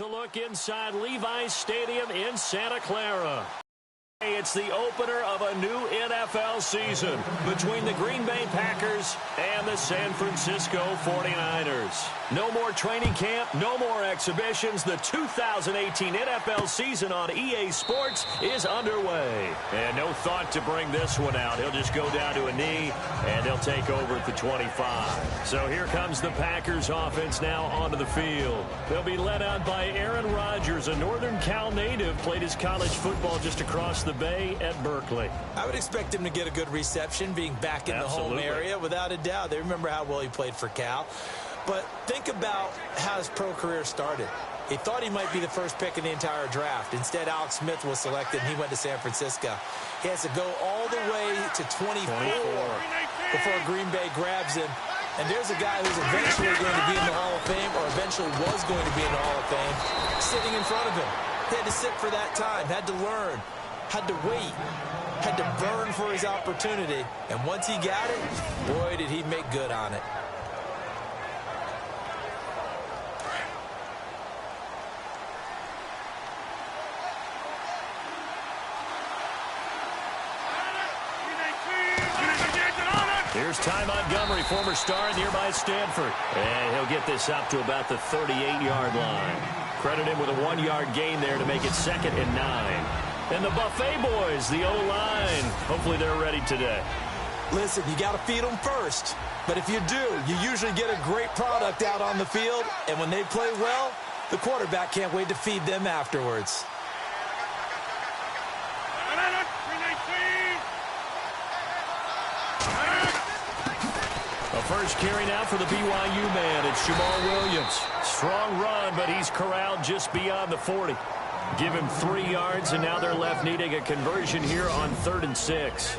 To look inside Levi's Stadium in Santa Clara. It's the opener of a new NFL season between the Green Bay Packers and the San Francisco 49ers. No more training camp, no more exhibitions. The 2018 NFL season on EA Sports is underway. And no thought to bring this one out. He'll just go down to a knee, and he'll take over at the 25. So here comes the Packers offense now onto the field. They'll be led out by Aaron Rodgers, a Northern Cal native, played his college football just across the Bay at Berkeley. I would expect him to get a good reception being back in the home area, without a doubt. They remember how well he played for Cal. But think about how his pro career started. He thought he might be the first pick in the entire draft. Instead, Alex Smith was selected, and he went to San Francisco. He has to go all the way to 24 before Green Bay grabs him. And there's a guy who's eventually going to be in the Hall of Fame, or eventually was going to be in the Hall of Fame, sitting in front of him. He had to sit for that time, had to learn, had to wait, had to burn for his opportunity. And once he got it, boy, did he make good on it. Here's Ty Montgomery, former star at nearby Stanford. And he'll get this up to about the 38-yard line. Credit him with a 1-yard gain there to make it 2nd and 9. And the Buffet boys, the O-line, hopefully they're ready today. Listen, you got to feed them first. But if you do, you usually get a great product out on the field. And when they play well, the quarterback can't wait to feed them afterwards. A first carry now for the BYU man. It's Jamal Williams. Strong run, but he's corralled just beyond the 40. Give him 3 yards, and now they're left needing a conversion here on 3rd and 6.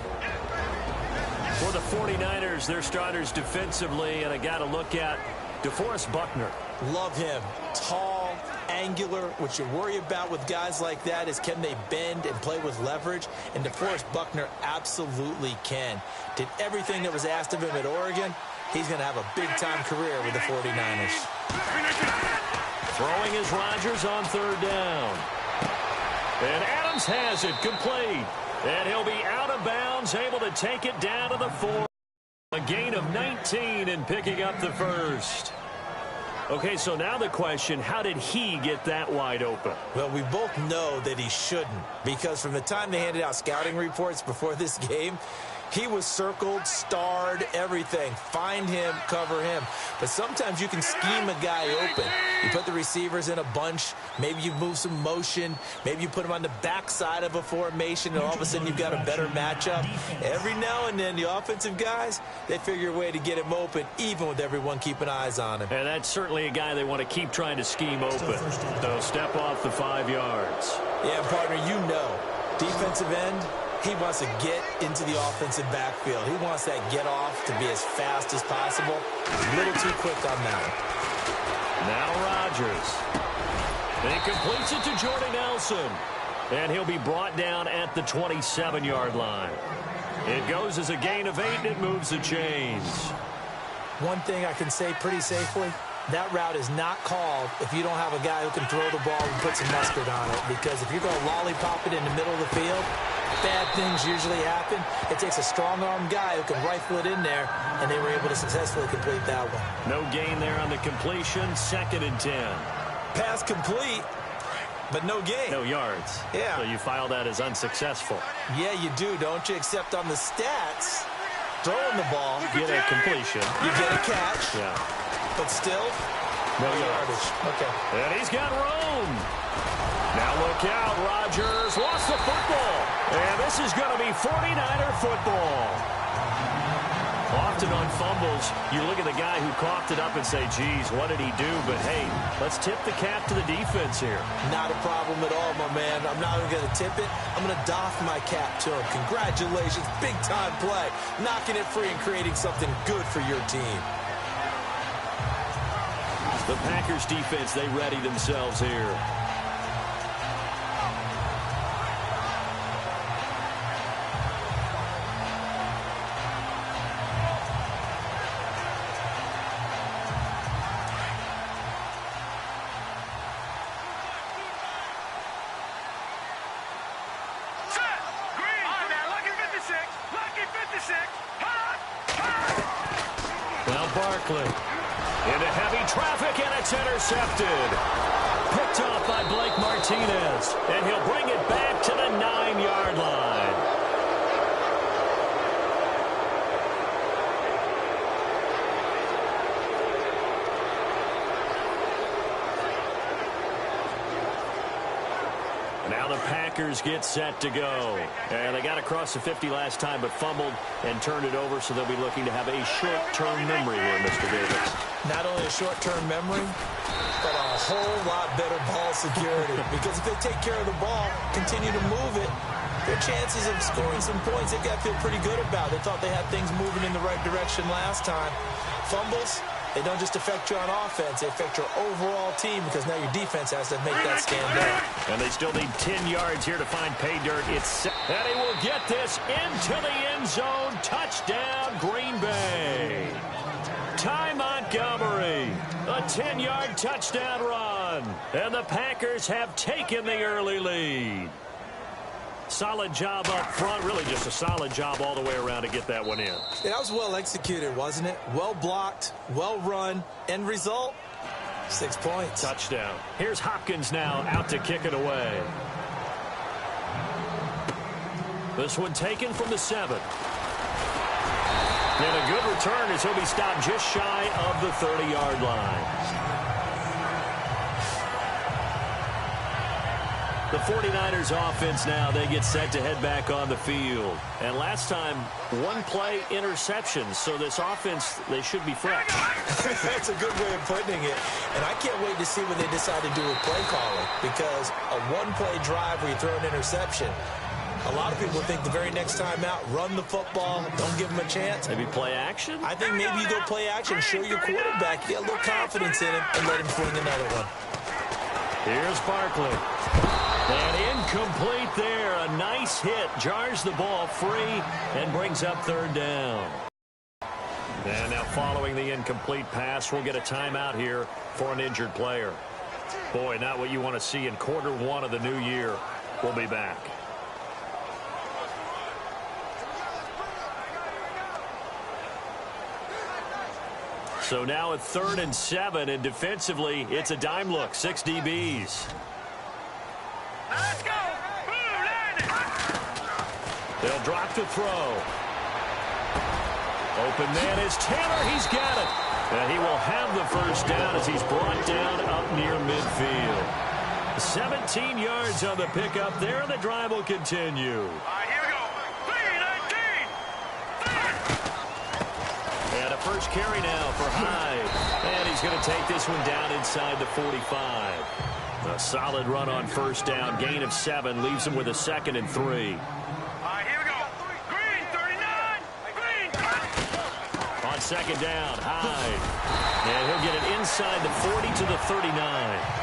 For the 49ers, their starters defensively, and I got to look at DeForest Buckner. Love him. Tall, angular. What you worry about with guys like that is can they bend and play with leverage? And DeForest Buckner absolutely can. Did everything that was asked of him at Oregon. He's going to have a big-time career with the 49ers. Throwing is Rodgers on 3rd down. And Adams has it complete. And he'll be out of bounds, able to take it down to the 4. A gain of 19 and picking up the first. Okay, so now the question, how did he get that wide open? Well, we both know that he shouldn't, because from the time they handed out scouting reports before this game, he was circled, starred, everything. Find him, cover him. But sometimes you can scheme a guy open. You put the receivers in a bunch. Maybe you move some motion. Maybe you put them on the backside of a formation, and all of a sudden you've got a better matchup. Every now and then, the offensive guys, they figure a way to get him open, even with everyone keeping eyes on him. And that's certainly a guy they want to keep trying to scheme open. So step off the 5 yards. Yeah, partner, you know, defensive end, he wants to get into the offensive backfield. He wants that get off to be as fast as possible. A little too quick on that one. Now Rodgers. He completes it to Jordy Nelson. And he'll be brought down at the 27-yard line. It goes as a gain of 8, and it moves the chains. One thing I can say pretty safely, that route is not called if you don't have a guy who can throw the ball and put some mustard on it. Because if you're going to lollipop it in the middle of the field, bad things usually happen. It takes a strong-arm guy who can rifle it in there, and they were able to successfully complete that one. No gain there on the completion. 2nd and 10. Pass complete, but no gain. No yards. Yeah. So you file that as unsuccessful. Yeah, you do, don't you? Except on the stats, throwing the ball, you get a completion. You get a catch. Yeah. But still, no yardage. Okay. And he's got room. Now look out. Rodgers lost the football. And this is going to be 49er football. Often on fumbles, you look at the guy who coughed it up and say, geez, what did he do? But, hey, let's tip the cap to the defense here. Not a problem at all, my man. I'm not even going to tip it. I'm going to doff my cap to him. Congratulations. Big-time play. Knocking it free and creating something good for your team. The Packers defense, they ready themselves here. Barkley. Into heavy traffic, and it's intercepted. Picked off by Blake Martinez, and he'll bring it back to the 9-yard line. Now the Packers get set to go. And they got across the 50 last time, but fumbled and turned it over, so they'll be looking to have a short-term memory here, Mr. Davis. Not only a short-term memory, but a whole lot better ball security. Because if they take care of the ball, continue to move it, their chances of scoring some points, they've got to feel pretty good about. They thought they had things moving in the right direction last time. Fumbles, they don't just affect you on offense, they affect your overall team, because now your defense has to make that stand up. And they still need 10 yards here to find pay dirt. And he will get this into the end zone. Touchdown, Green Bay. Ty Montgomery, a 10-yard touchdown run. And the Packers have taken the early lead. Solid job up front. Really just a solid job all the way around to get that one in. Yeah, that was well executed, wasn't it? Well blocked, well run. End result, 6 points. Touchdown. Here's Hopkins now out to kick it away. This one taken from the 7. And a good return as he'll be stopped just shy of the 30-yard line. The 49ers offense now, they get set to head back on the field. And last time, one-play interceptions. So this offense, they should be fresh. That's a good way of putting it. And I can't wait to see what they decide to do with play calling. Because a one-play drive where you throw an interception, a lot of people think the very next time out, run the football, don't give them a chance. Maybe play action? I think maybe you go play action, show your quarterback, get a little confidence in him, and let him fling another one. Here's Barkley. And incomplete there. A nice hit. Jars the ball free and brings up third down. And now following the incomplete pass, we'll get a timeout here for an injured player. Boy, not what you want to see in quarter one of the new year. We'll be back. So now at 3rd and 7, and defensively, it's a dime look. 6 DBs. Let's go! They'll drop to throw. Open man is Taylor. He's got it. And he will have the first down as he's brought down up near midfield. 17 yards on the pickup there, and the drive will continue. All right, here we go. 3-19. And a first carry now for Hyde. And he's going to take this one down inside the 45. A solid run on first down. Gain of 7 leaves him with a 2nd and 3. All right, here we go. Green, 39. Green. On 2nd down, Hyde. And he'll get it inside the 40 to the 39.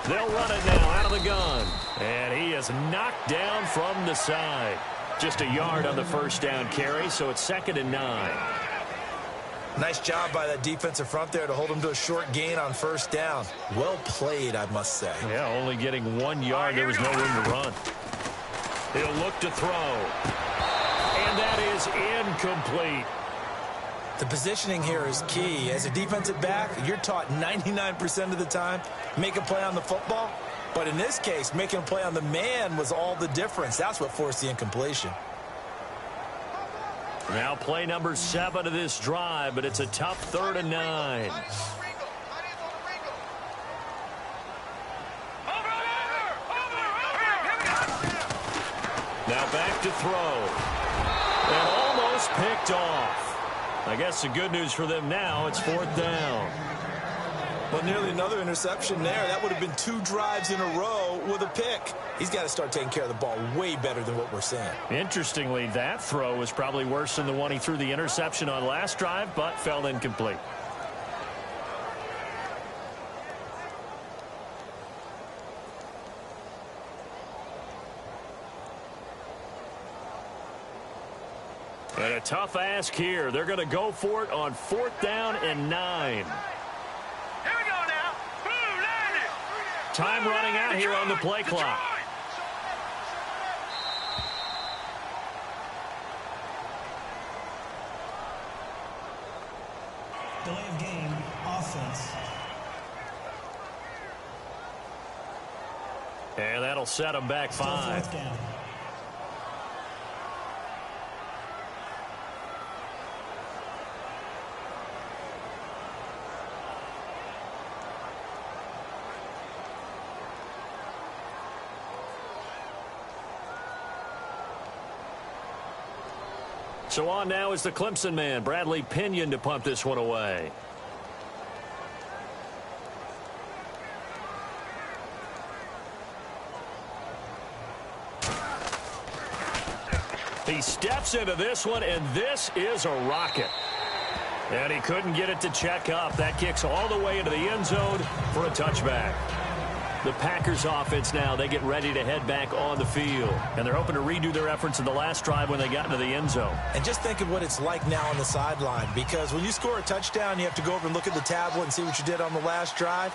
They'll run it now out of the gun. And he is knocked down from the side. Just a yard on the first down carry, so it's 2nd and 9. Nice job by that defensive front there to hold him to a short gain on first down. Well played, I must say. Yeah, only getting 1 yard. There was no room to run. He'll look to throw. And that is incomplete. The positioning here is key. As a defensive back, you're taught 99% of the time, make a play on the football. But in this case, making a play on the man was all the difference. That's what forced the incompletion. Now play number 7 of this drive, but it's a tough 3rd and 9. Now back to throw. And almost picked off. I guess the good news for them now, it's 4th down. Well, nearly another interception there. That would have been 2 drives in a row with a pick. He's got to start taking care of the ball way better than what we're seeing. Interestingly, that throw was probably worse than the one he threw the interception on last drive, but fell incomplete. And a tough ask here. They're going to go for it on 4th down and 9. Time running out here on the play clock. Delay of game, offense. And that'll set them back 5. Fourth down. So on now is the Clemson man, Bradley Pinion, to punt this one away. He steps into this one, and this is a rocket. And he couldn't get it to check up. That kicks all the way into the end zone for a touchback. The Packers offense now, they get ready to head back on the field. And they're hoping to redo their efforts in the last drive when they got into the end zone. And just think of what it's like now on the sideline, because when you score a touchdown, you have to go over and look at the tablet and see what you did on the last drive.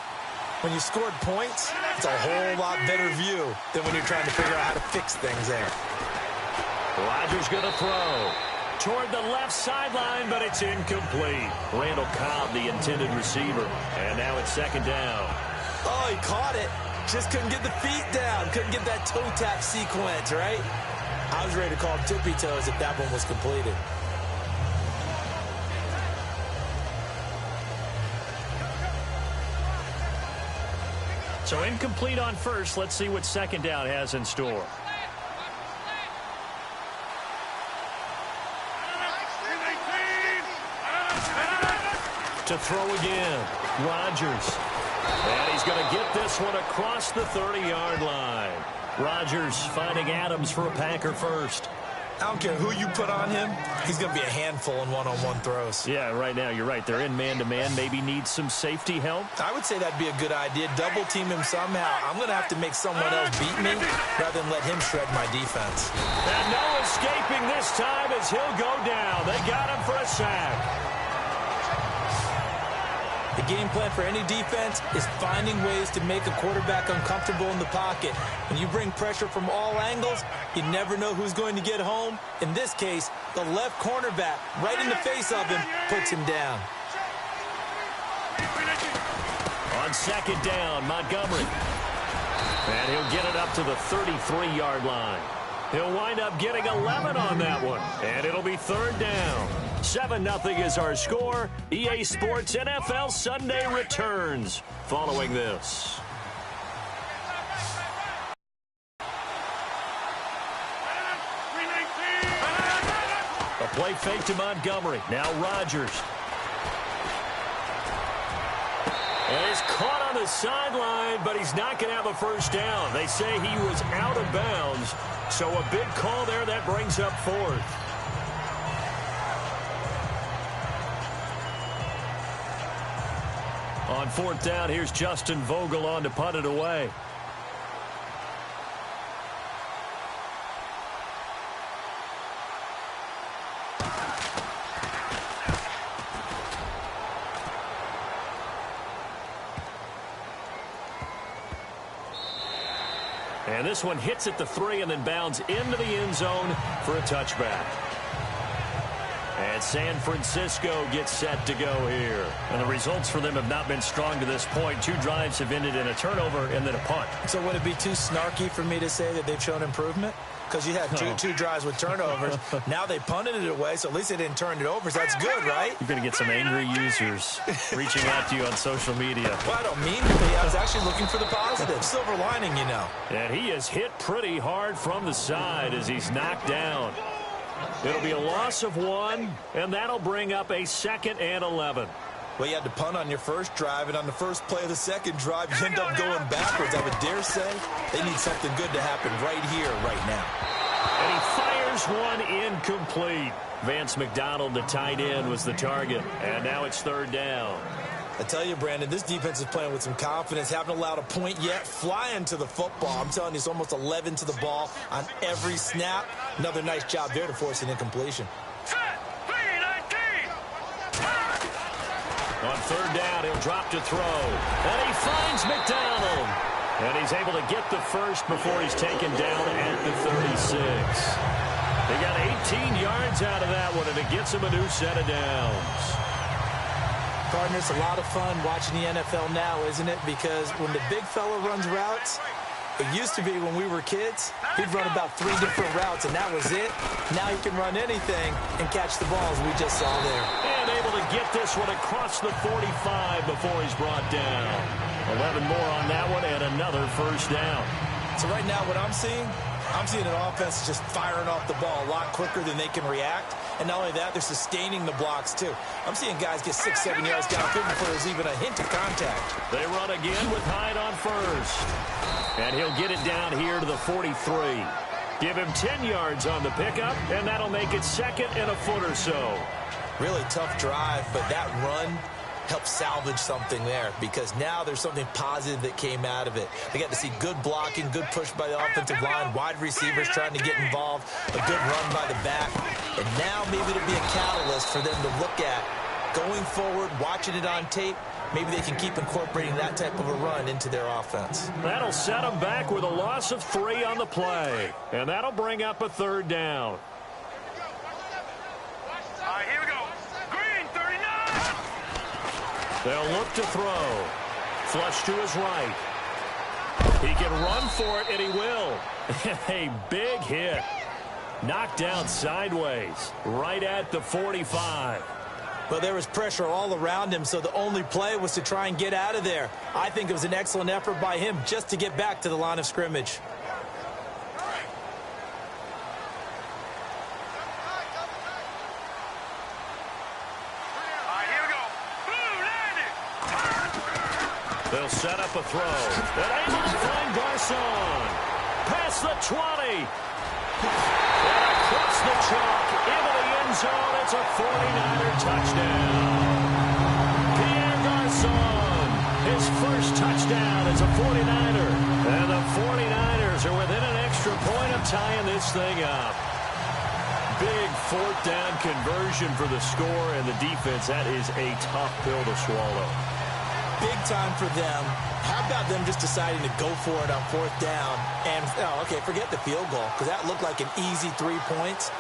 When you scored points, it's a whole lot better view than when you're trying to figure out how to fix things there. Rodgers going to throw toward the left sideline, but it's incomplete. Randall Cobb, the intended receiver. And now it's second down. Oh, he caught it. Just couldn't get the feet down. Couldn't get that toe tap sequence, right? I was ready to call him tippy toes if that one was completed. So incomplete on first. Let's see what second down has in store. To throw again. Rodgers. And he's going to get this one across the 30-yard line. Rodgers finding Adams for a Packer first. I don't care who you put on him. He's going to be a handful in one-on-one throws. Yeah, right now, you're right. They're in man-to-man. Maybe need some safety help. I would say that'd be a good idea. Double team him somehow. I'm going to have to make someone else beat me rather than let him shred my defense. And no escaping this time as he'll go down. They got him for a sack. The game plan for any defense is finding ways to make a quarterback uncomfortable in the pocket. When you bring pressure from all angles, you never know who's going to get home. In this case, the left cornerback, right in the face of him, puts him down. On second down, Montgomery. And he'll get it up to the 33-yard line. He'll wind up getting 11 on that one. And it'll be third down. 7-0 is our score. EA Sports NFL Sunday returns following this. A play fake to Montgomery. Now Rodgers. And he's caught on the sideline, but he's not going to have a first down. They say he was out of bounds. So a big call there that brings up fourth. On fourth down, here's Justin Vogel on to punt it away. And this one hits at the 3 and then bounds into the end zone for a touchback. And San Francisco gets set to go here. And the results for them have not been strong to this point. 2 drives have ended in a turnover and then a punt. So would it be too snarky for me to say that they've shown improvement? Because you had two drives with turnovers. Now they punted it away, so at least they didn't turn it over. So that's good, right? You're going to get some angry users reaching out to you on social media. Well, I don't mean to be. I was actually looking for the positive. Silver lining, you know. And he is hit pretty hard from the side as he's knocked down. It'll be a loss of 1, and that'll bring up a 2nd and 11. Well, you had to punt on your first drive, and on the first play of the second drive, you end up going backwards. I would dare say they need something good to happen right here, right now. And he fires one incomplete. Vance McDonald, the tight end, was the target. And now it's third down. I tell you, Brandon, this defense is playing with some confidence. Haven't allowed a point yet. Flying to the football. I'm telling you, it's almost 11 to the ball on every snap. Another nice job there to force an incompletion. On third down, he'll drop to throw. And he finds McDonald. And he's able to get the first before he's taken down at the 36. They got 18 yards out of that one, and it gets him a new set of downs. Partner, it's a lot of fun watching the NFL now, isn't it? Because when the big fella runs routes, it used to be when we were kids, he'd run about 3 different routes, and that was it. Now he can run anything and catch the balls we just saw there. And able to get this one across the 45 before he's brought down. 11 more on that one and another first down. So right now what I'm seeing an offense just firing off the ball a lot quicker than they can react. And not only that, they're sustaining the blocks too. I'm seeing guys get 6-7 yards downfield before there's even a hint of contact. They run again with Hyde on first. And he'll get it down here to the 43. Give him 10 yards on the pickup, and that'll make it second and a foot or so. Really tough drive, but that run helped salvage something there because now there's something positive that came out of it. They got to see good blocking, good push by the offensive line, wide receivers trying to get involved, a good run by the back, and now maybe it'll be a catalyst for them to look at going forward, watching it on tape. Maybe they can keep incorporating that type of a run into their offense. That'll set them back with a loss of 3 on the play, and that'll bring up a third down. All right, here we go. Green, 39. They'll look to throw. Flush to his right. He can run for it, and he will. A big hit. Knocked down sideways, right at the 45. Well, there was pressure all around him, so the only play was to try and get out of there. I think it was an excellent effort by him just to get back to the line of scrimmage. They'll set up a throw. And able to find Garcon. Past the 20. And across the chalk into the end zone. It's a 49er touchdown. Pierre Garcon, his first touchdown as a 49er. And the 49ers are within an extra point of tying this thing up. Big fourth down conversion for the score and the defense. That is a tough pill to swallow. Big time for them. How about them just deciding to go for it on fourth down? And, okay, forget the field goal, because that looked like an easy 3 points.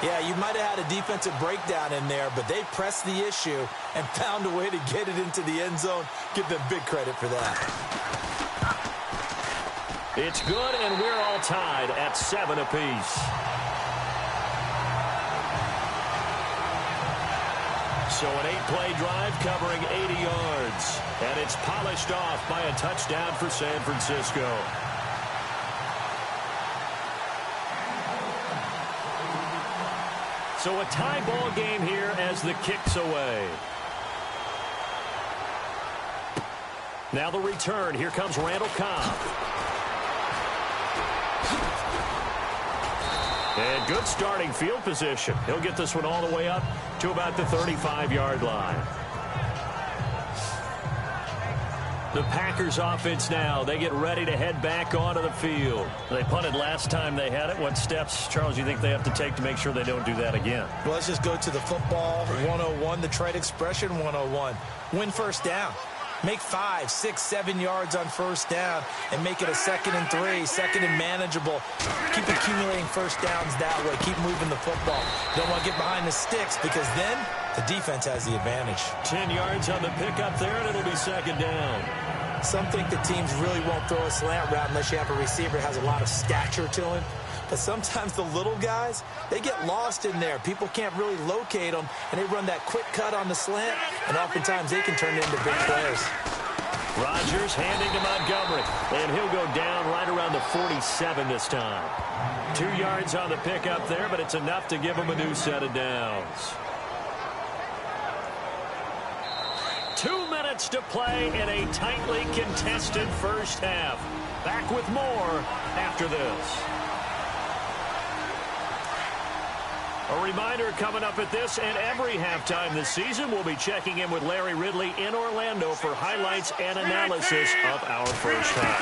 Yeah, you might have had a defensive breakdown in there, but they pressed the issue and found a way to get it into the end zone. Give them big credit for that. It's good, and we're all tied at 7 apiece. So an 8-play drive covering 80 yards. And it's polished off by a touchdown for San Francisco. So a tie ball game here as the kick's away. Now the return. Here comes Randall Cobb. And good starting field position. He'll get this one all the way up to about the 35-yard line. The Packers offense now. They get ready to head back onto the field. They punted last time they had it. What steps, Charles, do you think they have to take to make sure they don't do that again? Well, let's just go to the football 101, the trade expression 101. Win first down. Make 5, 6, 7 yards on first down and make it a 2nd and 3, 2nd and manageable. Keep accumulating first downs that way. Keep moving the football. Don't want to get behind the sticks because then the defense has the advantage. 10 yards on the pickup there, and it'll be 2nd down. Some think the teams really won't throw a slant route unless you have a receiver that has a lot of stature to him. But sometimes the little guys, they get lost in there. People can't really locate them, and they run that quick cut on the slant, and oftentimes they can turn into big players. Rodgers handing to Montgomery, and he'll go down right around the 47 this time. 2 yards on the pickup there, but it's enough to give him a new set of downs. 2 minutes to play in a tightly contested first half. Back with more after this. A reminder coming up at this and every halftime this season, we'll be checking in with Larry Ridley in Orlando for highlights and analysis of our first half.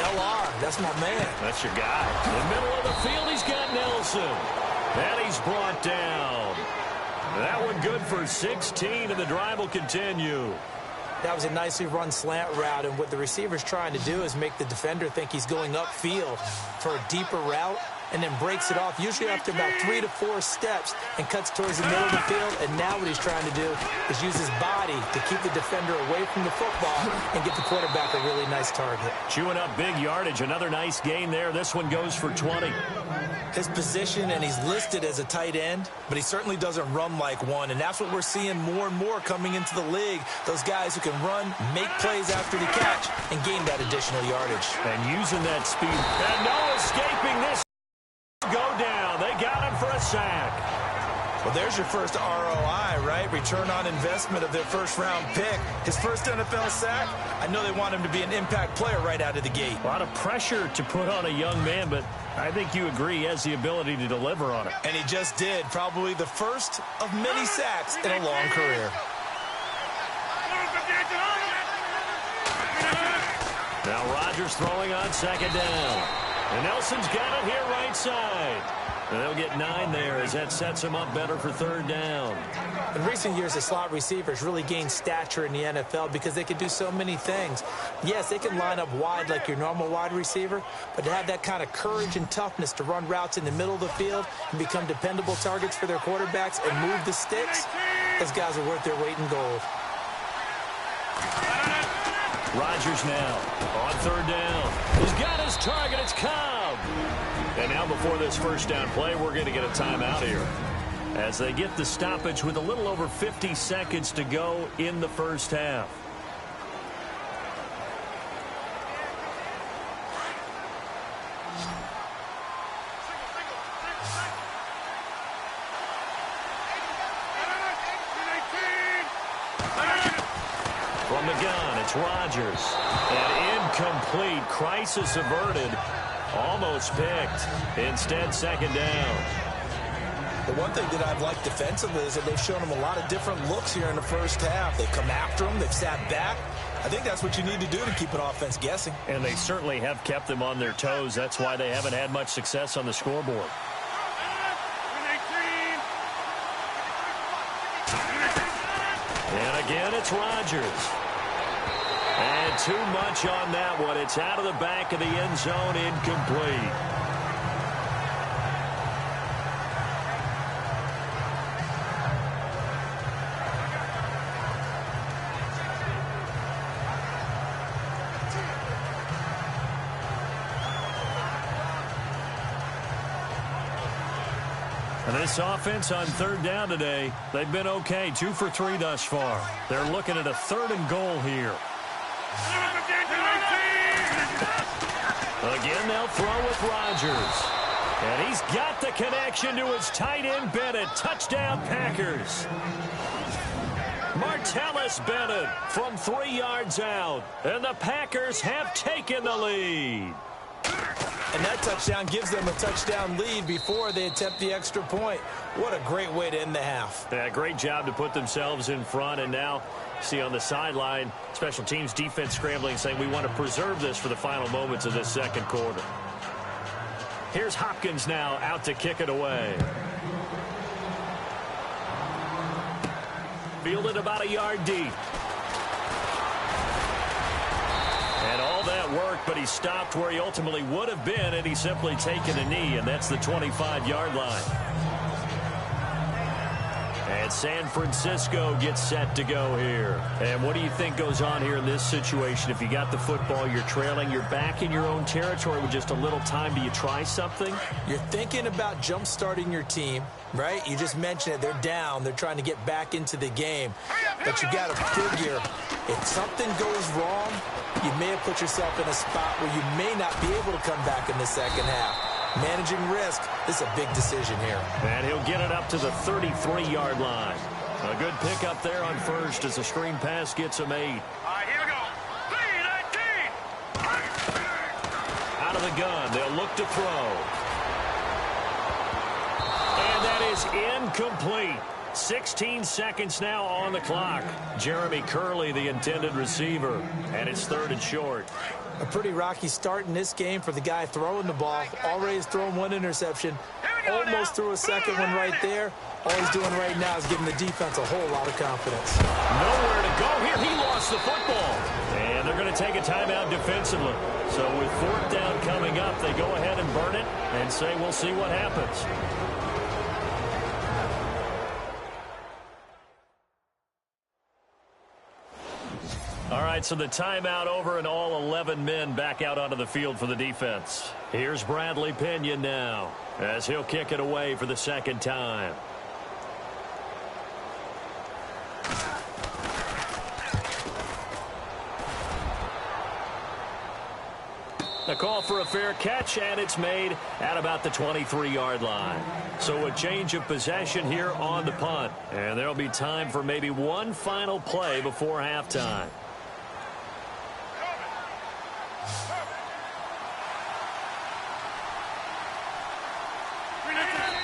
LR, that's my man. That's your guy. In the middle of the field, he's got Nelson. And he's brought down. That one good for 16, and the drive will continue. That was a nicely run slant route, and what the receiver's trying to do is make the defender think he's going upfield for a deeper route, and then breaks it off, usually after about 3 to 4 steps, and cuts towards the middle of the field. And now what he's trying to do is use his body to keep the defender away from the football and get the quarterback a really nice target. Chewing up big yardage. Another nice gain there. This one goes for 20. His position, and he's listed as a tight end, but he certainly doesn't run like one, and that's what we're seeing more and more coming into the league. Those guys who can run, make plays after the catch, and gain that additional yardage. And using that speed. And no escaping this. Go down. They got him for a sack. Well, there's your first ROI, right? Return on investment of their first-round pick. His first NFL sack. I know they want him to be an impact player right out of the gate. A lot of pressure to put on a young man, but I think you agree he has the ability to deliver on it. And he just did. Probably the first of many sacks in a long career. Now Rodgers throwing on second down. And Nelson's got it here right side. And they'll get 9 there as that sets him up better for third down. In recent years, the slot receivers really gained stature in the NFL because they can do so many things. Yes, they can line up wide like your normal wide receiver, but to have that kind of courage and toughness to run routes in the middle of the field and become dependable targets for their quarterbacks and move the sticks, those guys are worth their weight in gold. Rodgers now on third down. He's got his target. It's Cobb. And now before this first down play, we're going to get a timeout here as they get the stoppage with a little over 50 seconds to go in the first half. From the gun, it's Rodgers. And incomplete. Crisis averted. Almost picked. Instead, second down. The one thing that I've liked defensively is that they've shown him a lot of different looks here in the first half. They've come after him. They've sat back. I think that's what you need to do to keep an offense guessing. And they certainly have kept them on their toes. That's why they haven't had much success on the scoreboard. And again, it's Rodgers. And too much on that one. It's out of the back of the end zone, incomplete. And this offense on third down today, they've been okay. 2 for 3 thus far. They're looking at a 3rd and goal here. Again, they'll throw with Rodgers. And he's got the connection to his tight end, Bennett. Touchdown, Packers. Martellus Bennett from 3 yards out. And the Packers have taken the lead. And that touchdown gives them a touchdown lead before they attempt the extra point. What a great way to end the half. Yeah, great job to put themselves in front. And now, see on the sideline, special teams defense scrambling, saying we want to preserve this for the final moments of this second quarter. Here's Hopkins now out to kick it away. Fielded about a yard deep. And all that work, but he stopped where he ultimately would have been, and he's simply taken a knee, and that's the 25-yard line. And San Francisco gets set to go here. And what do you think goes on here in this situation? If you got the football, you're trailing, you're back in your own territory with just a little time. Do you try something? You're thinking about jump-starting your team, right? You just mentioned it. They're down. They're trying to get back into the game. But you got to figure, if something goes wrong, you may have put yourself in a spot where you may not be able to come back in the second half. Managing risk, this is a big decision here. And he'll get it up to the 33-yard line. A good pickup there on first as the screen pass gets him 8. All right, here we go. 3-19. Out of the gun, they'll look to throw. And that is incomplete. 16 seconds now on the clock. Jeremy Curley, the intended receiver, and it's 3rd and short. A pretty rocky start in this game for the guy throwing the ball. Already has thrown 1 interception. Almost threw a second one right there. All he's doing right now is giving the defense a whole lot of confidence. Nowhere to go here. He lost lost the football. And they're going to take a timeout defensively. So with 4th down coming up, they go ahead and burn it and say we'll see what happens. All right, so the timeout over and all 11 men back out onto the field for the defense. Here's Bradley Pinion now as he'll kick it away for the 2nd time. A call for a fair catch, and it's made at about the 23-yard line. So a change of possession here on the punt. And there'll be time for maybe one final play before halftime.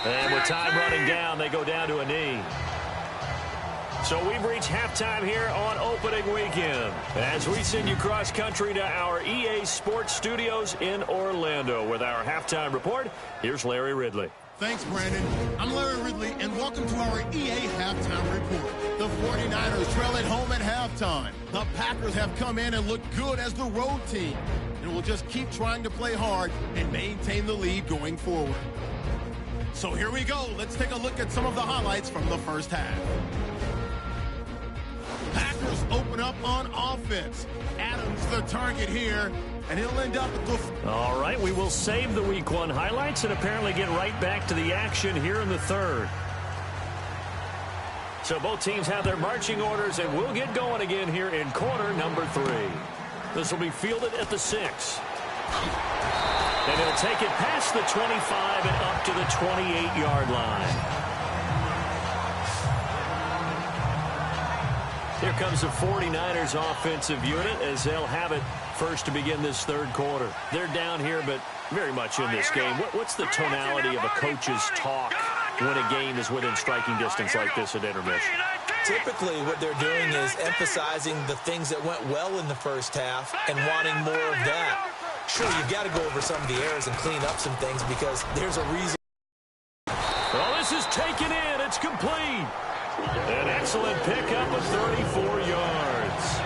And with time running down, they go down to a knee. So we've reached halftime here on opening weekend as we send you cross-country to our EA Sports Studios in Orlando with our halftime report. Here's Larry Ridley. Thanks, Brandon. I'm Larry Ridley, and welcome to our EA Halftime Report. The 49ers trail at home at halftime. The Packers have come in and looked good as the road team, and will just keep trying to play hard and maintain the lead going forward. So here we go. Let's take a look at some of the highlights from the first half. Packers open up on offense. Adams the target here, and he'll end up at the... All right, we will save the Week 1 highlights and apparently get right back to the action here in the 3rd. So both teams have their marching orders, and we'll get going again here in quarter number 3. This will be fielded at the 6. And he'll take it past the 25 and up to the 28-yard line. Here comes the 49ers offensive unit as they'll have it first to begin this 3rd quarter. They're down here, but very much in this game. What's the tonality of a coach's talk when a game is within striking distance like this at intermission? Typically, what they're doing is emphasizing the things that went well in the first half and wanting more of that. Sure, you've got to go over some of the errors and clean up some things because there's a reason. Well, this is taken in. It's complete. An excellent pickup of 34 yards.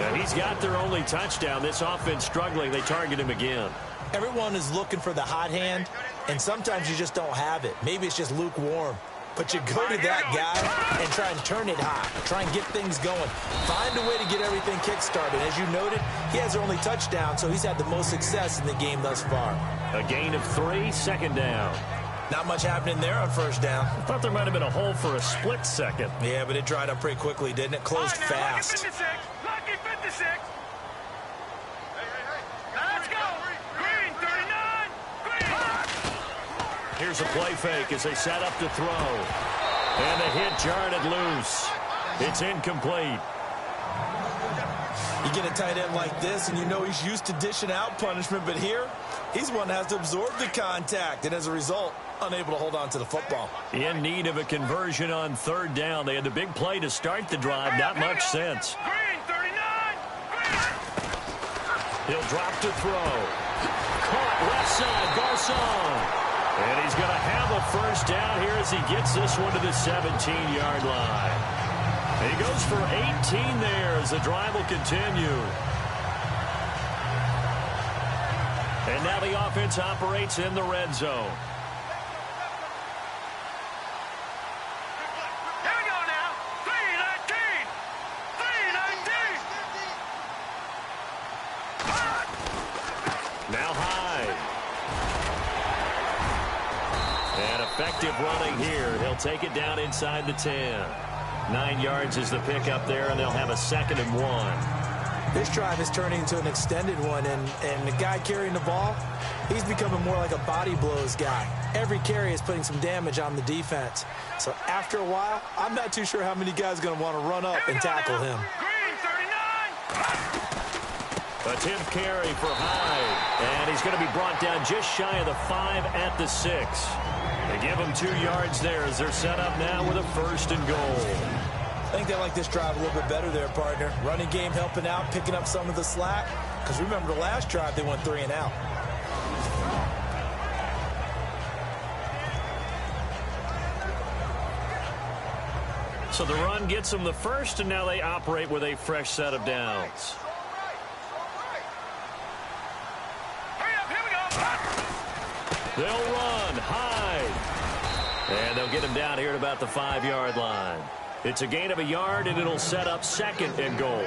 And he's got their only touchdown. This offense struggling. They target him again. Everyone is looking for the hot hand, and sometimes you just don't have it. Maybe it's just lukewarm. But you go to that guy and try and turn it hot. Try and get things going. Find a way to get everything kick-started. As you noted, he has their only touchdown, so he's had the most success in the game thus far. A gain of 3, 2nd down. Not much happening there on 1st down. I thought there might have been a hole for a split second. Yeah, but it dried up pretty quickly, didn't it? Closed fast. Lucky 56. Let's go. Green 39. Green. Here's a play fake as they set up to throw. And the hit jarred it loose. It's incomplete. You get a tight end like this, and you know he's used to dishing out punishment, but here, he's one that has to absorb the contact, and as a result, unable to hold on to the football. In need of a conversion on 3rd down. They had the big play to start the drive. Not much sense. Green 39. He'll drop to throw. Caught left side, Garcon. And he's going to have a 1st down here as he gets this one to the 17-yard line. And he goes for 18 there as the drive will continue. And now the offense operates in the red zone. Here we go now. 319. 319. Now Hyde. And effective running here. He'll take it down inside the 10. 9 yards is the pickup there, and they'll have a 2nd and 1. This drive is turning into an extended one, and the guy carrying the ball, he's becoming more like a body blows guy. Every carry is putting some damage on the defense. So after a while, I'm not too sure how many guys are going to want to run up and tackle him. Green 39. Attempt carry for Hyde, and he's going to be brought down just shy of the 5 at the 6. They give him 2 yards there as they're set up now with a 1st and goal. I think they like this drive a little bit better there, partner. Running game helping out, picking up some of the slack. Because remember the last drive, they went 3 and out. So the run gets them the first, and now they operate with a fresh set of downs. They'll run, hide, and they'll get him down here at about the 5-yard line. It's a gain of a yard, and it'll set up 2nd and goal.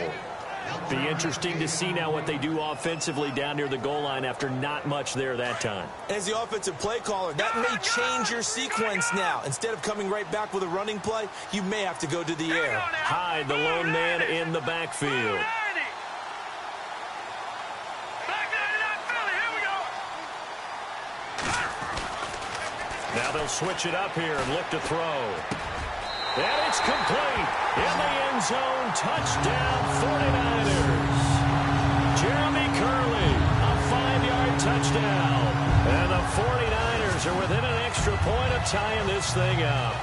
Be interesting to see now what they do offensively down near the goal line after not much there that time. As the offensive play caller, that may change your sequence now. Instead of coming right back with a running play, you may have to go to the air. Hyde, the lone man in the backfield. Now they'll switch it up here and look to throw. And it's complete. In the end zone, touchdown 49ers. Jeremy Curley, a 5-yard touchdown. And the 49ers are within an extra point of tying this thing up.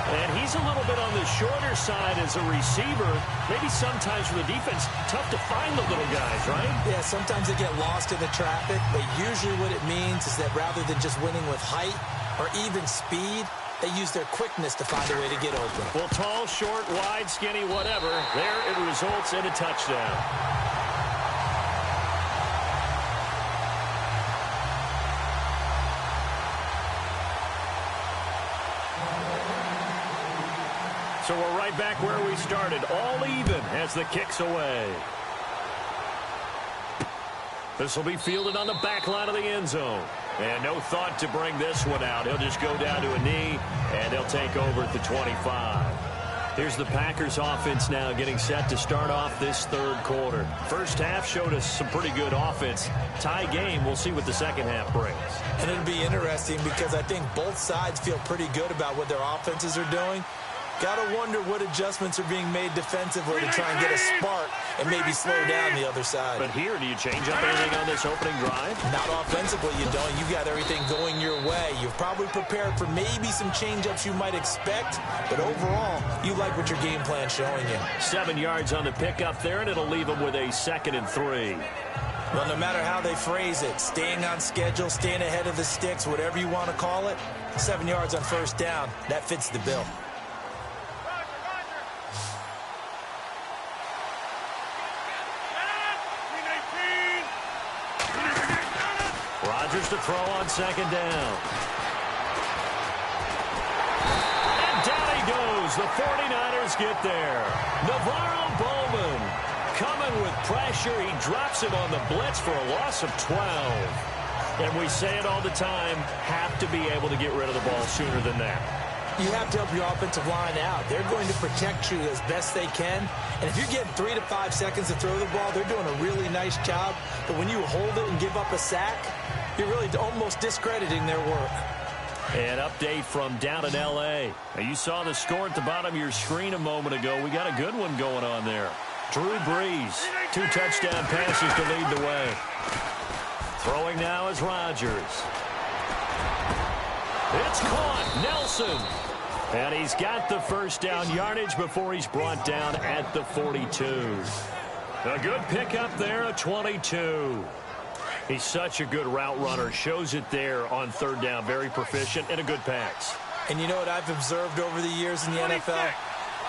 And he's a little bit on the shorter side as a receiver. Maybe sometimes for the defense, tough to find the little guys, right? Yeah, sometimes they get lost in the traffic, but usually what it means is that rather than just winning with height or even speed, they use their quickness to find a way to get open. Well, tall, short, wide, skinny, whatever, there it results in a touchdown. So we're right back where we started, all even as the kick's away. This will be fielded on the back line of the end zone. And no thought to bring this one out. He'll just go down to a knee, and they'll take over at the 25. Here's the Packers offense now getting set to start off this 3rd quarter. First half showed us some pretty good offense. Tie game, we'll see what the second half brings. And it'll be interesting because I think both sides feel pretty good about what their offenses are doing. Got to wonder what adjustments are being made defensively to try and get a spark and maybe slow down the other side. But here, do you change up anything on this opening drive? Not offensively, you don't. You got everything going your way. You've probably prepared for maybe some change-ups you might expect, but overall, you like what your game plan's showing you. 7 yards on the pickup there, and it'll leave them with a 2nd and 3. Well, no matter how they phrase it, staying on schedule, staying ahead of the sticks, whatever you want to call it, 7 yards on first down, that fits the bill. Rodgers to throw on 2nd down. And down he goes. The 49ers get there. Navarro Bowman coming with pressure. He drops him on the blitz for a loss of 12. And we say it all the time, have to be able to get rid of the ball sooner than that. You have to help your offensive line out. They're going to protect you as best they can. And if you're getting 3 to 5 seconds to throw the ball, they're doing a really nice job. But when you hold it and give up a sack, you're really almost discrediting their work. An update from down in L.A. Now, you saw the score at the bottom of your screen a moment ago. We got a good one going on there. Drew Brees, 2 touchdown passes to lead the way. Throwing now is Rodgers. It's caught. Nelson. And he's got the first down yardage before he's brought down at the 42. A good pickup there at 22. He's such a good route runner. Shows it there on 3rd down. Very proficient and a good pass. And you know what I've observed over the years in the NFL?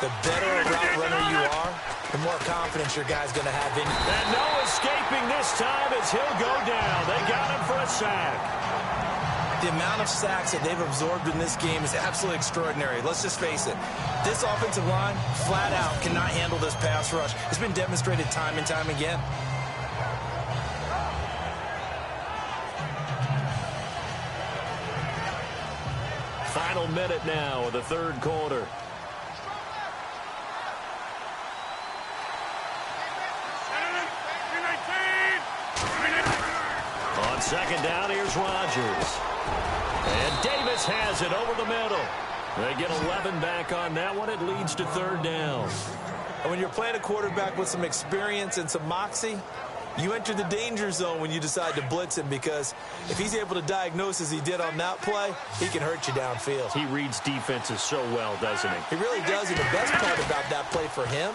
The better a route runner you are, the more confidence your guy's going to have in you. And no escaping this time as he'll go down. They got him for a sack. The amount of sacks that they've absorbed in this game is absolutely extraordinary. Let's just face it. This offensive line, flat out, cannot handle this pass rush. It's been demonstrated time and time again. Final minute now of the 3rd quarter. On 2nd down, here's Rodgers. And Davis has it over the middle. They get 11 back on that one. It leads to 3rd down. And when you're playing a quarterback with some experience and some moxie, you enter the danger zone when you decide to blitz him, because if he's able to diagnose as he did on that play, he can hurt you downfield. He reads defenses so well, doesn't he? He really does, and the best part about that play for him,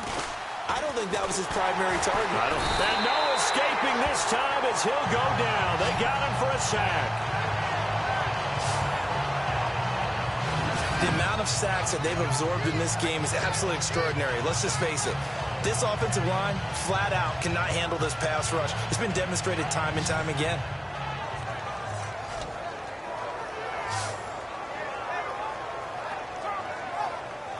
I don't think that was his primary target. And no escaping this time as he'll go down. They got him for a sack. The amount of sacks that they've absorbed in this game is absolutely extraordinary. Let's just face it. This offensive line, flat out, cannot handle this pass rush. It's been demonstrated time and time again.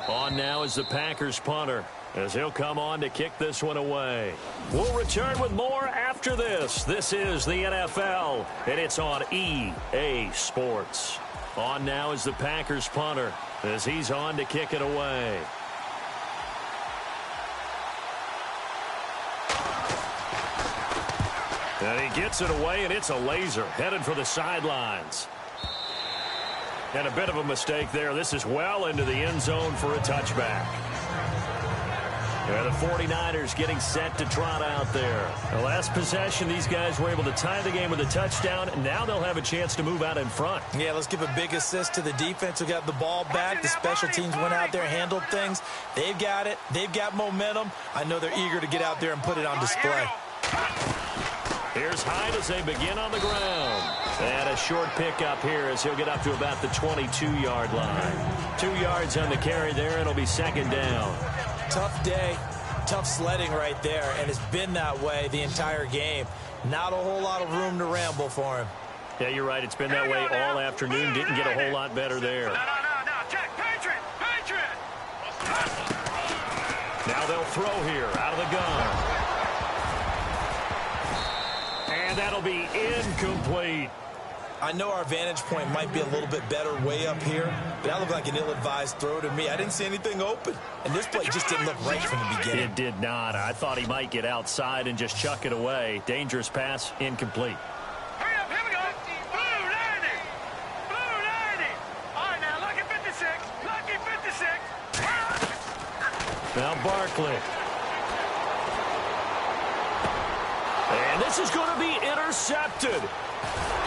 On now is the Packers punter, as he'll come on to kick this one away. We'll return with more after this. This is the NFL, and it's on EA Sports. On now is the Packers punter, as he's on to kick it away. And he gets it away, and it's a laser headed for the sidelines. And a bit of a mistake there. This is well into the end zone for a touchback. And the 49ers getting set to trot out there. The last possession, these guys were able to tie the game with a touchdown, and now they'll have a chance to move out in front. Yeah, let's give a big assist to the defense who got the ball back. The special teams went out there, handled things. They've got it. They've got momentum. I know they're eager to get out there and put it on display. Here's Hyde as they begin on the ground. And a short pickup here as he'll get up to about the 22-yard line. 2 yards on the carry there, and it'll be second down. Tough day, tough sledding right there, and it's been that way the entire game. Not a whole lot of room to ramble for him. Yeah, you're right. It's been that way all afternoon. Didn't get a whole lot better there. No. Check. Patriot. Now they'll throw here out of the gun. And that'll be incomplete. I know our vantage point might be a little bit better way up here, but that looked like an ill-advised throw to me. I didn't see anything open, and this play just didn't look right from the beginning. It did not. I thought he might get outside and just chuck it away. Dangerous pass, incomplete. Hurry up, here we go. Blue 90. Blue 90. All right, now, lucky 56. Lucky 56. Now Barkley. And this is going to be intercepted.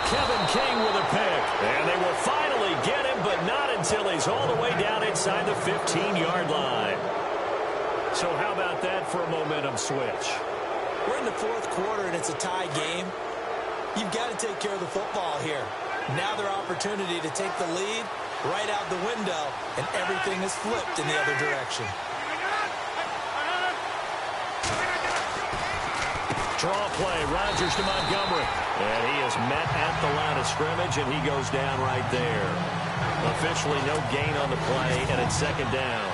Kevin King with a pick. And they will finally get him, but not until he's all the way down inside the 15-yard line. So how about that for a momentum switch? We're in the fourth quarter, and it's a tie game. You've got to take care of the football here. Now their opportunity to take the lead right out the window, and everything is flipped in the other direction. Draw play, Rodgers to Montgomery. And he is met at the line of scrimmage, and he goes down right there. Officially no gain on the play, and it's second down.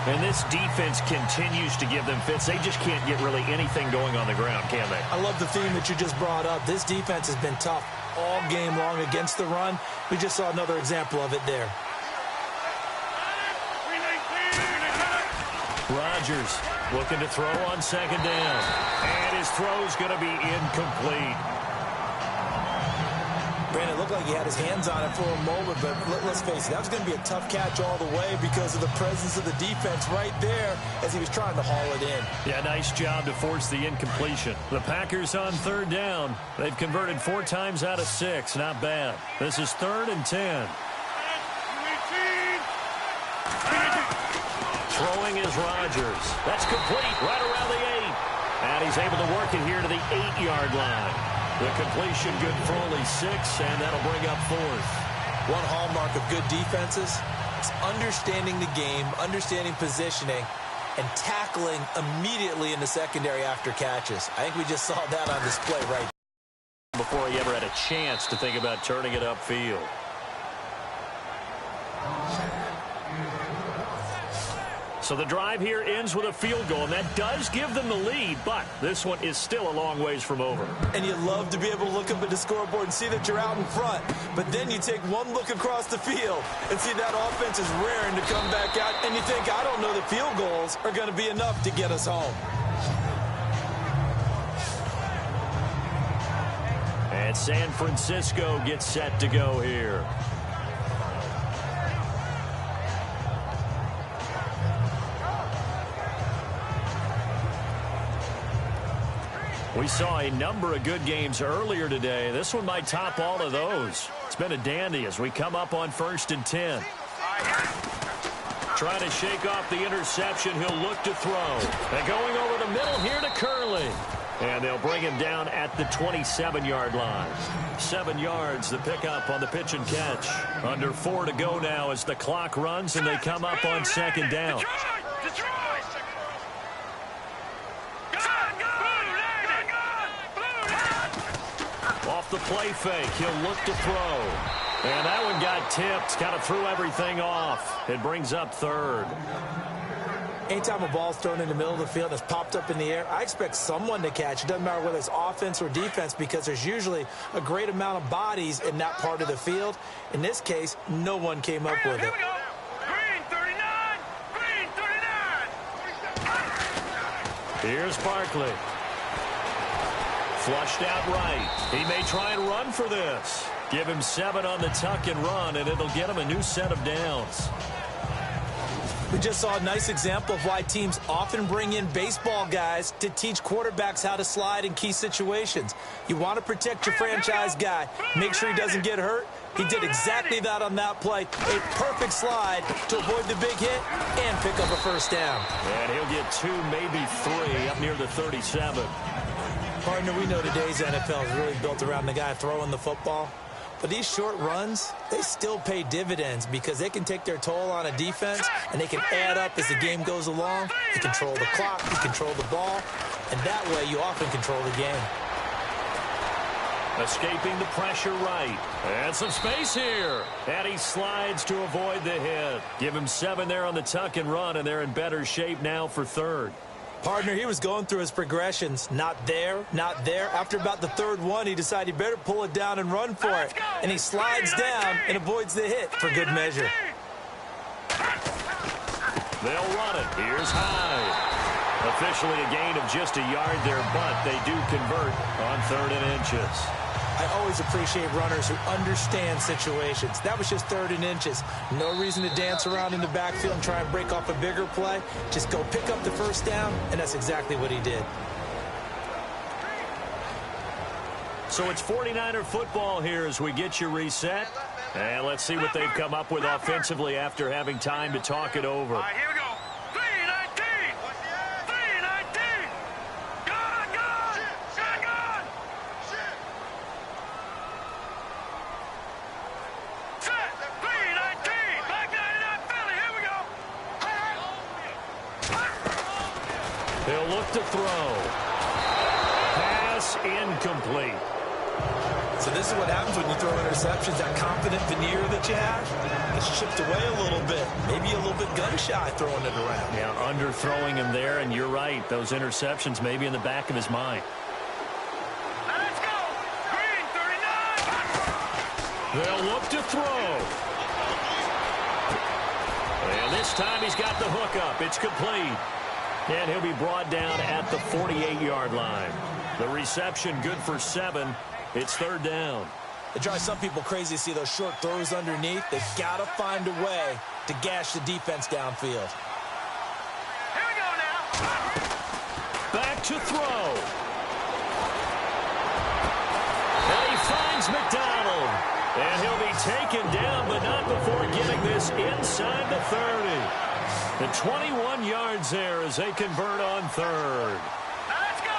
And this defense continues to give them fits. They just can't get really anything going on the ground, can they? I love the theme that you just brought up. This defense has been tough all game long against the run. We just saw another example of it there. Rodgers looking to throw on second down. And his throw's going to be incomplete. Brandon, it looked like he had his hands on it for a moment, but let's face it, that was going to be a tough catch all the way because of the presence of the defense right there as he was trying to haul it in. Yeah, nice job to force the incompletion. The Packers on third down. They've converted 4 times out of 6. Not bad. This is 3rd and 10. Throwing is Rodgers. That's complete right around the 8. And he's able to work it here to the 8-yard line. The completion good for only 6, and that'll bring up 4th. One hallmark of good defenses is understanding the game, understanding positioning, and tackling immediately in the secondary after catches. I think we just saw that on display right before he ever had a chance to think about turning it upfield. So the drive here ends with a field goal, and that does give them the lead, but this one is still a long ways from over. And you love to be able to look up at the scoreboard and see that you're out in front, but then you take one look across the field and see that offense is raring to come back out, and you think, I don't know that field goals are going to be enough to get us home. And San Francisco gets set to go here. We saw a number of good games earlier today. This one might top all of those. It's been a dandy as we come up on 1st and 10. Trying to shake off the interception. He'll look to throw. And going over the middle here to Curley. And they'll bring him down at the 27-yard line. 7 yards, the pickup on the pitch and catch. Under 4 to go now as the clock runs and they come up on second down. Detroit! Off the play fake, he'll look to throw. And that one got tipped, kind of threw everything off. It brings up third. Anytime a ball's thrown in the middle of the field and it's popped up in the air, I expect someone to catch. It doesn't matter whether it's offense or defense because there's usually a great amount of bodies in that part of the field. In this case, no one came up with it. Here we go. Green 39. Green 39. Here's Barkley. Flushed out right. He may try and run for this. Give him 7 on the tuck and run, and it'll get him a new set of downs. We just saw a nice example of why teams often bring in baseball guys to teach quarterbacks how to slide in key situations. You want to protect your franchise guy. Make sure he doesn't get hurt. He did exactly that on that play. A perfect slide to avoid the big hit and pick up a first down. And he'll get 2, maybe 3 up near the 37. Partner, we know today's NFL is really built around the guy throwing the football. But these short runs, they still pay dividends because they can take their toll on a defense and they can add up as the game goes along. You control the clock, you control the ball, and that way you often control the game. Escaping the pressure right. And some space here. And he slides to avoid the hit. Give him 7 there on the tuck and run, and they're in better shape now for third. Partner, he was going through his progressions. Not there, not there. After about the third one, he decided he better pull it down and run for it. And he slides down and avoids the hit for good measure. They'll run it. Here's Hyde. Officially a gain of just a yard there, but they do convert on 3rd and inches. I always appreciate runners who understand situations. That was just 3rd and inches. No reason to dance around in the backfield and try and break off a bigger play. Just go pick up the first down, and that's exactly what he did. So it's 49er football here as we get you reset. And let's see what they've come up with offensively after having time to talk it over. All right, here we go. 319. 319. Gone, gone. Gone, gone. Set. 319. Back 99 Philly. Here we go. He'll look to throw. Pass incomplete. So this is what happens when you throw interceptions. That confident veneer that you have, it's chipped away a little bit. Maybe a little bit gun-shy throwing it around. Yeah, underthrowing him there, and you're right. Those interceptions may be in the back of his mind. Now let's go. Green 39. They'll look to throw. And this time he's got the hook up. It's complete. And he'll be brought down at the 48-yard line. The reception good for 7. It's 3rd down. It drives some people crazy to see those short throws underneath. They've got to find a way to gash the defense downfield. Here we go now. Back to throw. And he finds McDonald. And he'll be taken down, but not before getting this inside the 30. The 21 yards there as they convert on 3rd. Now let's go.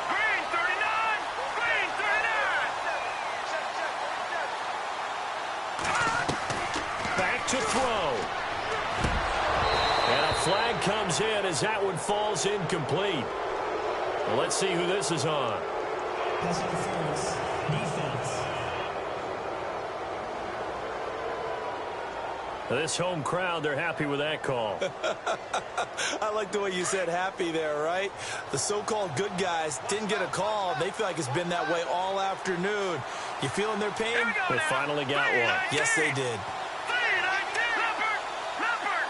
Green 39. Green 39. Back to throw. And a flag comes in as that one falls incomplete. Well, let's see who this is on. Pass interference. Defense. This home crowd, they're happy with that call. I like the way you said happy there, right? The so-called good guys didn't get a call. They feel like it's been that way all afternoon. You feeling their pain? They finally got one. Yes, they did. 319. Leopard. Leopard.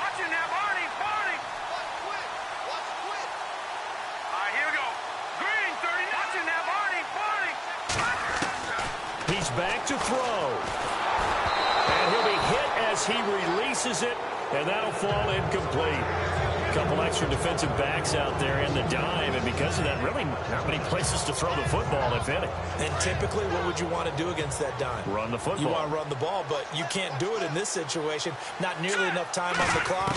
Watch it now, Barney. Barney. All right, here we go. Green 30. Watch it now, Barney. Barney. He's back to throw. And he'll be hit as he releases it, and that'll fall incomplete. A couple extra defensive backs out there in the dime, and because of that, really not many places to throw the football, if any. And typically, what would you want to do against that dime? Run the football. You want to run the ball, but you can't do it in this situation. Not nearly enough time on the clock.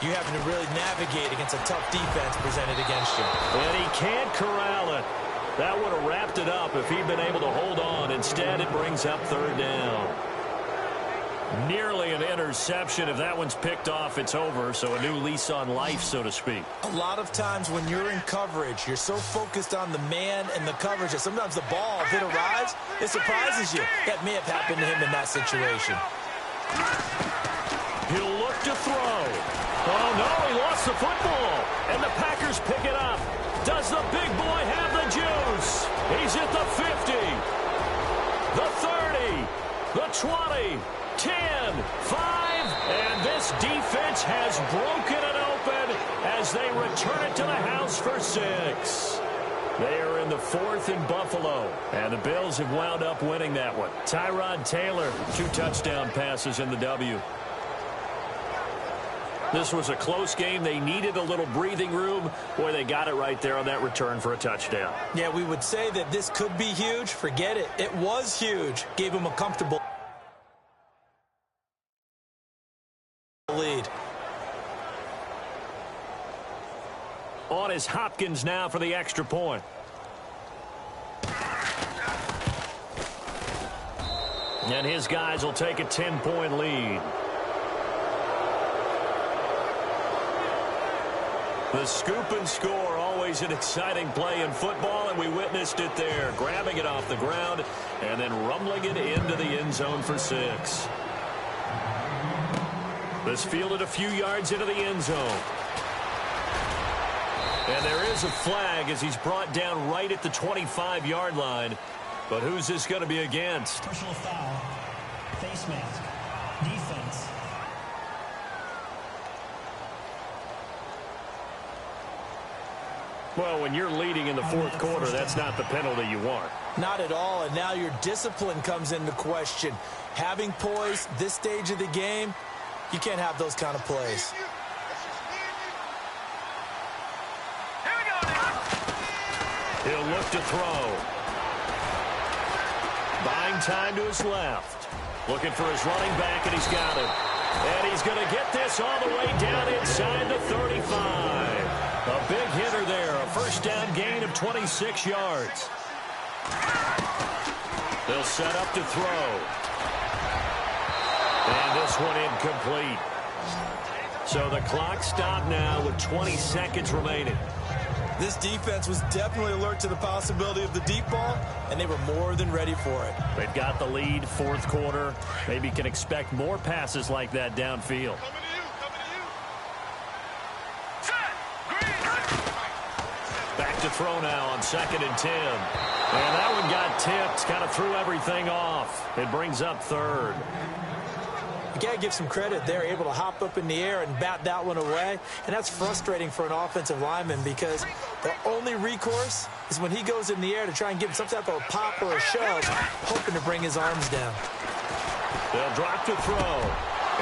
you're having to really navigate against a tough defense presented against you. And he can't corral it. That would have wrapped it up if he'd been able to hold on. Instead, it brings up third down. Nearly an interception. If that one's picked off, it's over. So a new lease on life, so to speak. A lot of times when you're in coverage, you're so focused on the man and the coverage that sometimes the ball, if it arrives, it surprises you. That may have happened to him in that situation. He'll look to throw. Oh, no, he lost the football. And the Packers pick it up. Does the big boy have the juice? He's at the 50, the 30, the 20, 10, 5, and this defense has broken it open as they return it to the house for 6. They are in the 4th in Buffalo, and the Bills have wound up winning that one. Tyrod Taylor, 2 touchdown passes in the W. This was a close game. They needed a little breathing room. Boy, they got it right there on that return for a touchdown. Yeah, we would say that this could be huge. Forget it. It was huge. Gave him a comfortable lead. On is Hopkins now for the extra point. And his guys will take a 10-point lead. The scoop and score, always an exciting play in football, and we witnessed it there. Grabbing it off the ground and then rumbling it into the end zone for 6. This fielded a few yards into the end zone. And there is a flag as he's brought down right at the 25-yard line. But who's this going to be against? Personal foul. Face mask. Defense. Well, when you're leading in the 4th quarter, that's not the penalty you want. Not at all, and now your discipline comes into question. Having poise this stage of the game, you can't have those kind of plays. He'll look to throw. Buying time to his left. Looking for his running back, and he's got it. And he's going to get this all the way down inside the 35. A big hitter there. A first down gain of 26 yards. They'll set up to throw. And this one incomplete. So the clock stopped now with 20 seconds remaining. This defense was definitely alert to the possibility of the deep ball, and they were more than ready for it. They've got the lead, 4th quarter. Maybe can expect more passes like that downfield. Back to throw now on 2nd and 10. And that one got tipped, kind of threw everything off. It brings up 3rd. You got to give some credit. They're able to hop up in the air and bat that one away. And that's frustrating for an offensive lineman because the only recourse is when he goes in the air to try and give him some type of a pop or a shove, hoping to bring his arms down. They'll drop to throw.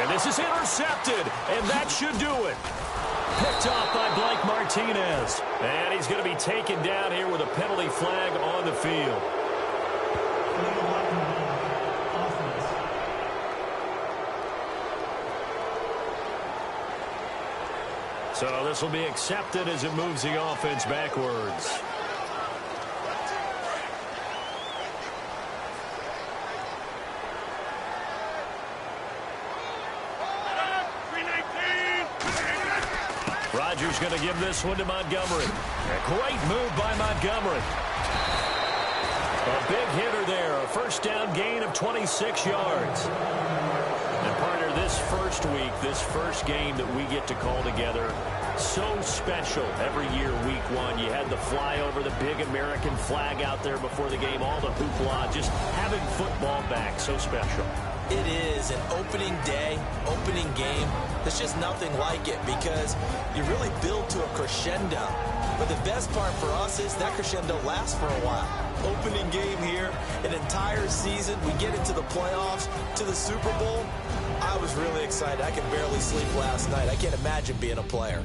And this is intercepted. And that should do it. Picked off by Blake Martinez. And he's going to be taken down here with a penalty flag on the field. So this will be accepted as it moves the offense backwards. Rodgers going to give this one to Montgomery. A great move by Montgomery. A big hitter there. A first down gain of 26 yards. And partner, this first week, this first game that we get to call together, so special every year, week 1. You had the flyover, the big American flag out there before the game, all the hoopla, just having football back, so special. It is an opening day, opening game. There's just nothing like it because you really build to a crescendo. But the best part for us is that crescendo lasts for a while. Opening game here, an entire season. We get into the playoffs, to the Super Bowl. I was really excited. I could barely sleep last night. I can't imagine being a player.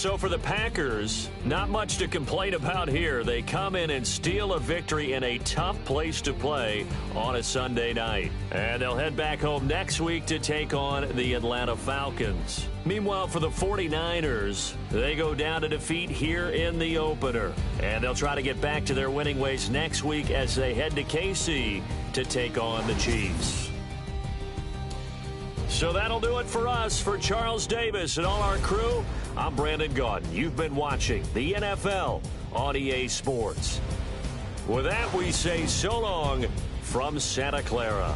So for the Packers, not much to complain about here. They come in and steal a victory in a tough place to play on a Sunday night. And they'll head back home next week to take on the Atlanta Falcons. Meanwhile, for the 49ers, they go down to defeat here in the opener. And they'll try to get back to their winning ways next week as they head to KC to take on the Chiefs. So that'll do it for us. For Charles Davis and all our crew, I'm Brandon Gaudin. You've been watching the NFL on EA Sports. With that, we say so long from Santa Clara.